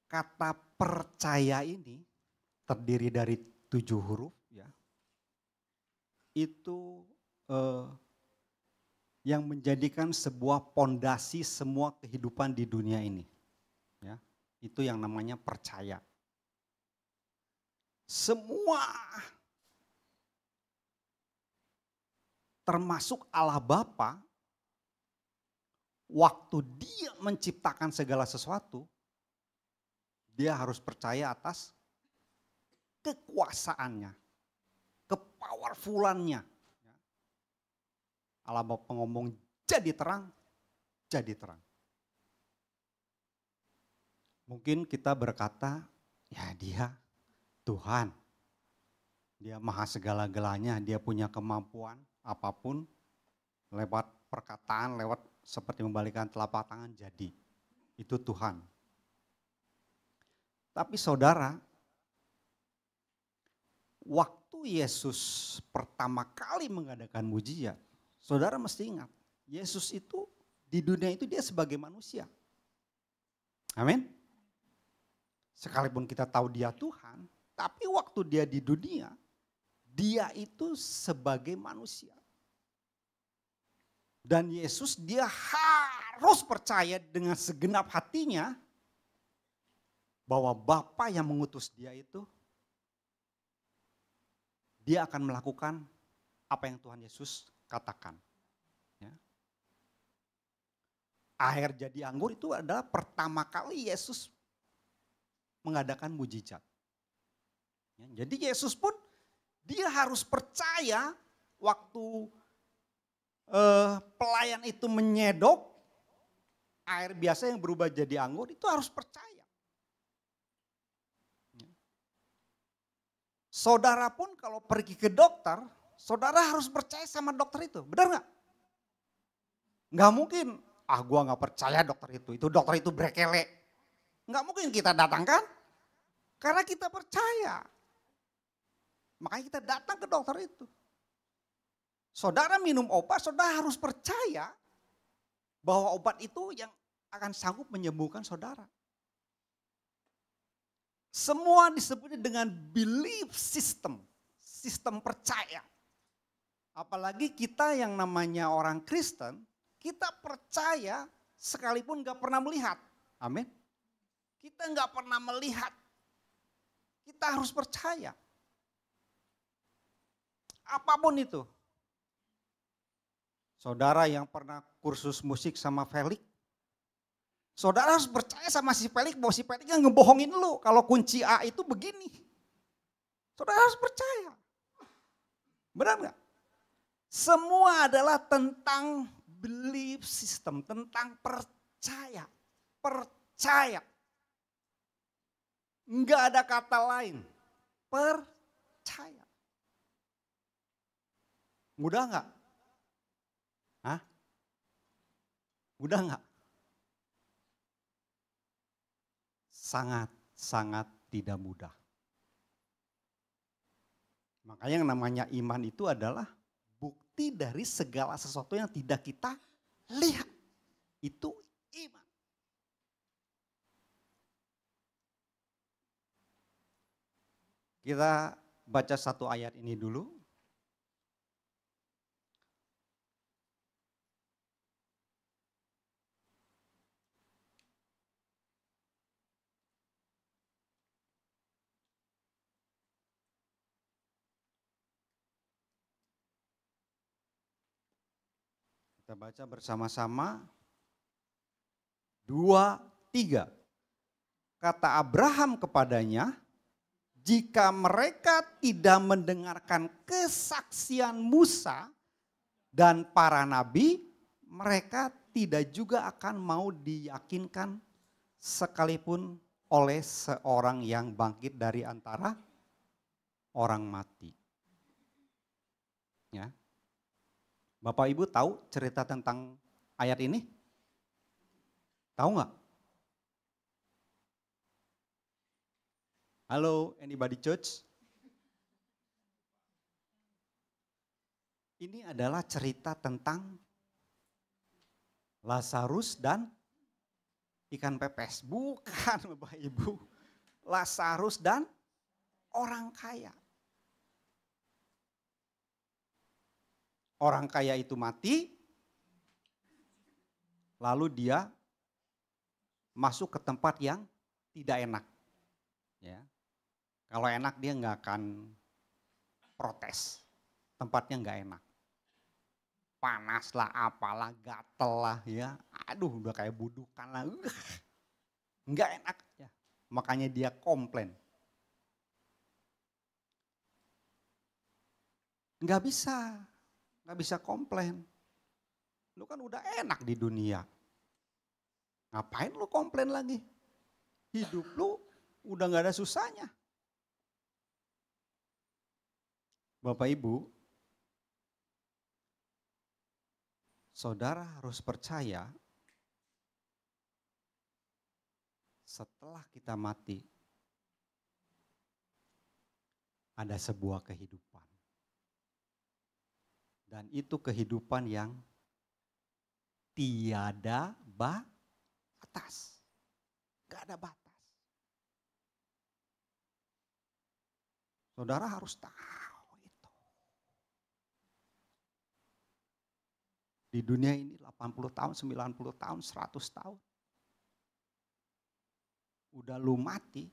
Kata percaya ini terdiri dari 7 huruf ya. Itu yang menjadikan sebuah pondasi semua kehidupan di dunia ini. Ya, itu yang namanya percaya. Semua termasuk Allah Bapa, waktu dia menciptakan segala sesuatu, dia harus percaya atas kekuasaannya, kepowerfulannya. Allah Bapa ngomong jadi terang, jadi terang. Mungkin kita berkata, ya dia Tuhan. Dia maha segala-galanya, dia punya kemampuan apapun lewat perkataan, lewat seperti membalikan telapak tangan jadi. Itu Tuhan. Tapi saudara, waktu Yesus pertama kali mengadakan mujizat, saudara mesti ingat, Yesus itu di dunia itu dia sebagai manusia. Amin. Sekalipun kita tahu dia Tuhan, tapi waktu dia di dunia, dia itu sebagai manusia. Dan Yesus dia harus percaya dengan segenap hatinya bahwa Bapa yang mengutus dia itu, dia akan melakukan apa yang Tuhan Yesus katakan. Ya. Air jadi anggur itu adalah pertama kali Yesus mengadakan mujizat. Ya, jadi Yesus pun dia harus percaya waktu pelayan itu menyedok air biasa yang berubah jadi anggur, itu harus percaya. Saudara pun kalau pergi ke dokter, saudara harus percaya sama dokter itu, benar nggak? Nggak mungkin, gua nggak percaya dokter itu dokter itu brekele. Nggak mungkin kita datang kan? Karena kita percaya. Makanya kita datang ke dokter itu. Saudara minum obat, saudara harus percaya bahwa obat itu yang akan sanggup menyembuhkan saudara. Semua disebut dengan belief system, sistem percaya. Apalagi kita yang namanya orang Kristen, kita percaya sekalipun gak pernah melihat. Amin. Kita gak pernah melihat, kita harus percaya. Apapun itu. Saudara yang pernah kursus musik sama Felix, saudara harus percaya sama si Felix bahwa si Felix yang ngebohongin lu kalau kunci A itu begini. Saudara harus percaya. Benar nggak? Semua adalah tentang belief system, tentang percaya. Percaya. Enggak ada kata lain. Percaya. Mudah nggak? Hah? Mudah nggak? Sangat tidak mudah. Makanya yang namanya iman itu adalah bukti dari segala sesuatu yang tidak kita lihat. Itu iman. Kita baca satu ayat ini dulu. Kita baca bersama-sama. 2, 3. Kata Abraham kepadanya, jika mereka tidak mendengarkan kesaksian Musa dan para nabi, mereka tidak juga akan mau diyakinkan sekalipun oleh seorang yang bangkit dari antara orang mati. Ya. Bapak Ibu tahu cerita tentang ayat ini? Tahu nggak? Halo, anybody church? Ini adalah cerita tentang Lazarus dan ikan pepes. Bukan Bapak Ibu. Lazarus dan orang kaya. Orang kaya itu mati, lalu dia masuk ke tempat yang tidak enak. Ya. Kalau enak dia nggak akan protes, tempatnya nggak enak. Panas lah, apalah, gatel lah ya. Aduh udah kayak budukan lah. Nggak enak ya. Makanya dia komplain. Nggak bisa komplain. Lu kan udah enak di dunia. Ngapain lu komplain lagi? Hidup lu udah nggak ada susahnya. Bapak Ibu, saudara harus percaya setelah kita mati ada sebuah kehidupan. Dan itu kehidupan yang tiada batas. Gak ada batas. Saudara harus tahu itu. Di dunia ini 80 tahun, 90 tahun, 100 tahun. Udah lu mati,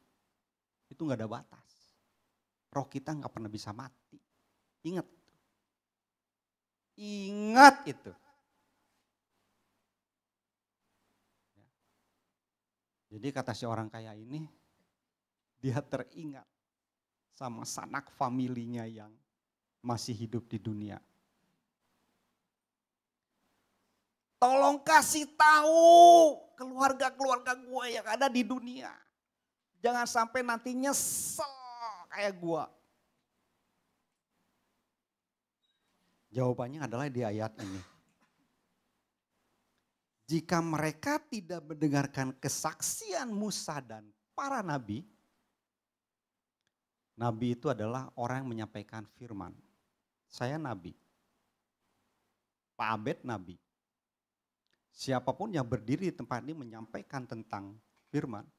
itu gak ada batas. Roh kita gak pernah bisa mati. Ingat itu. Ingat itu. Jadi kata si orang kaya ini, dia teringat sama sanak familinya yang masih hidup di dunia. Tolong kasih tahu keluarga-keluarga gue yang ada di dunia. Jangan sampai nanti nyesel kayak gue. Jawabannya adalah di ayat ini. Jika mereka tidak mendengarkan kesaksian Musa dan para nabi, nabi itu adalah orang yang menyampaikan firman. Saya nabi. Pak Abed nabi. Siapapun yang berdiri di tempat ini menyampaikan tentang firman,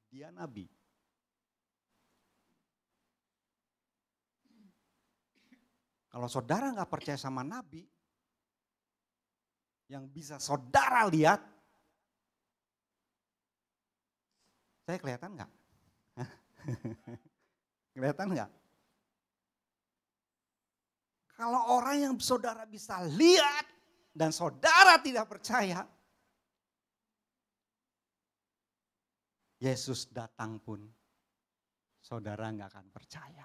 dia nabi. Kalau saudara nggak percaya sama nabi, yang bisa saudara lihat, saya kelihatan nggak? Kelihatan nggak? Kalau orang yang saudara bisa lihat dan saudara tidak percaya, Yesus datang pun saudara nggak akan percaya.